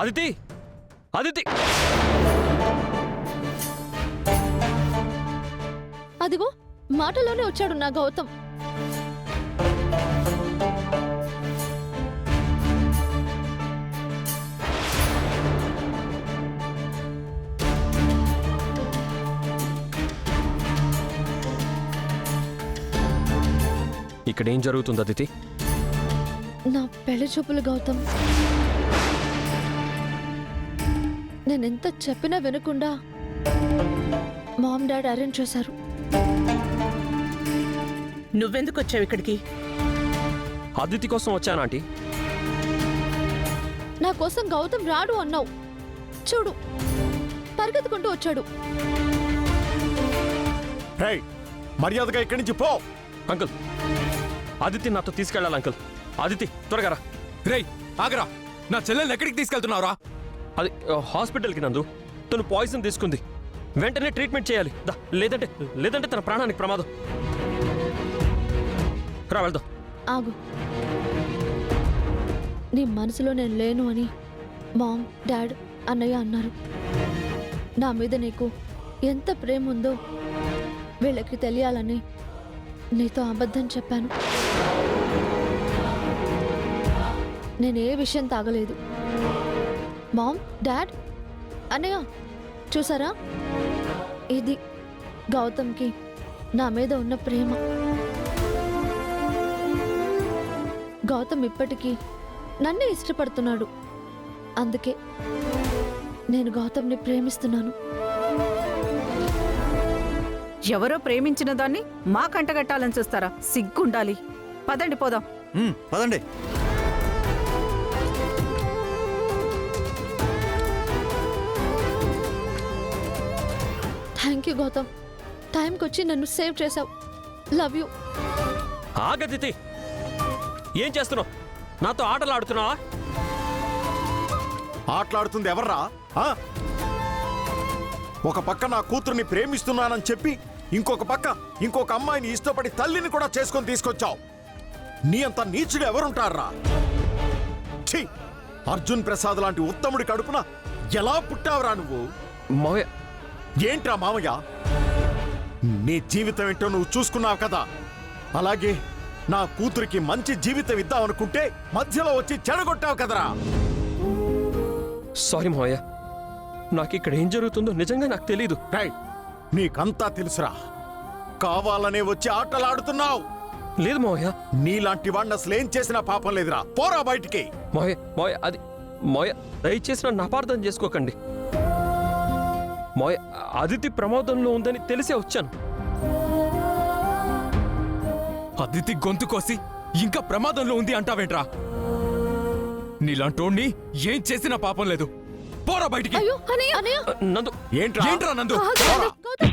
అదితి అదితి అదిగో మాటలోనే వచ్చాడు నా గౌతమ్. ఇక్కడేం జరుగుతుంది అదితి? నా పెళ్లి చూపులు గౌతమ్. నేనెంత చెప్పినా వినకుండా మామ్ డాడ్ అరేంజ్ చేశారు. నువ్వెందుకు వచ్చావు ఇక్కడికి? అదితి కోసం వచ్చాను ఆంటీ. నా కోసం గౌతమ్ రాడు అన్నావు, చూడు పరిగెత్తుకుంటూ వచ్చాడు. మర్యాదగా ఇక్కడి నుంచి పో. అంకుల్, అదితి నాతో తీసుకెళ్ళాలి అంకుల్. అదితి త్వరగా రా. రేయ్ ఆగరా, నా చెల్లెల్ని ఎక్కడికి తీసుకెళ్తున్నావురా? అది హాస్పిటల్కి నందు. తను పాయిజన్ తీసుకుంది, వెంటనే ట్రీట్మెంట్ చేయాలి. లేదంటే తన ప్రాణానికి ప్రమాదం. రా వెళ్దాం. ఆగు, నీ మనసులో నేను లేను అని మామ్ డాడ్ అన్నయ్య అన్నారు. నా మీద నీకు ఎంత ప్రేమ ఉందో వీళ్ళకి తెలియాలని నీతో అబద్ధం చెప్పాను. నేనే విషయం తాగలేదు. మామ్ డాడ్ అన్నయ్య చూసారా, ఇది గౌతమ్కి నా మీద ఉన్న ప్రేమ. గౌతమ్ ఇప్పటికీ నన్నే ఇష్టపడుతున్నాడు. అందుకే నేను గౌతమ్ని ప్రేమిస్తున్నాను. ఎవరో ప్రేమించిన దాన్ని మా కంటగట్టాలని చూస్తారా? సిగ్గుండాలి. పదండి పోదాం. పదండి. థ్యాంక్ యూ గౌతమ్, టైంకి వచ్చి నన్ను సేవ్ చేశావు. Love you. ఆగదితి, ఏం చేస్తున్నావు? నాతో ఆటలు ఆడుతున్నావా? ఆటలాడుతుంది ఎవర్రా? ఒక పక్క నా కూతుర్ని ప్రేమిస్తున్నానని చెప్పి ఇంకొక అమ్మాయిని ఇష్టపడి తల్లిని కూడా చేసుకొని తీసుకొచ్చావు. నీ అంత నీచుడు ఎవరుంటారా? ఛీ, అర్జున్ ప్రసాద్ లాంటి ఉత్తముడి కడుపున ఎలా పుట్టావురా నువ్వు? మావయ్య. ఏంట్రా మామయ్య? నీ జీవితం ఏంటో నువ్వు చూసుకున్నావు కదా, అలాగే నా కూతురికి మంచి జీవితం ఇద్దామనుకుంటే మధ్యలో వచ్చి చెడగొట్టావు కదరా. సారీ మావయ్య, నాకు ఇక్కడ ఏం జరుగుతుందో నిజంగా నాకు తెలీదు. నీకంతా తెలుసురా, కావాలనే వచ్చి ఆటలాడుతున్నావు. లేదు మావయ్య. నీలాంటి వాడిని అసలు ఏం చేసినా పాపం లేదురా. పోరా బయటికి. మావయ్య దయచేసి నన్ను అపార్థం చేసుకోకండి. మావయ్య, అదితి ప్రమాదంలో ఉందని తెలిసే వచ్చాను. అదితి గొంతు కోసి ఇంకా ప్రమాదంలో ఉంది అంటావేంట్రా? నీలాంటోణ్ణి ఏం చేసినా పాపం లేదు. పోరా బయటికి. అయ్యో అన్నయ్య, అన్నయ్య నందు. ఏంట్రా నందు? గౌతమ్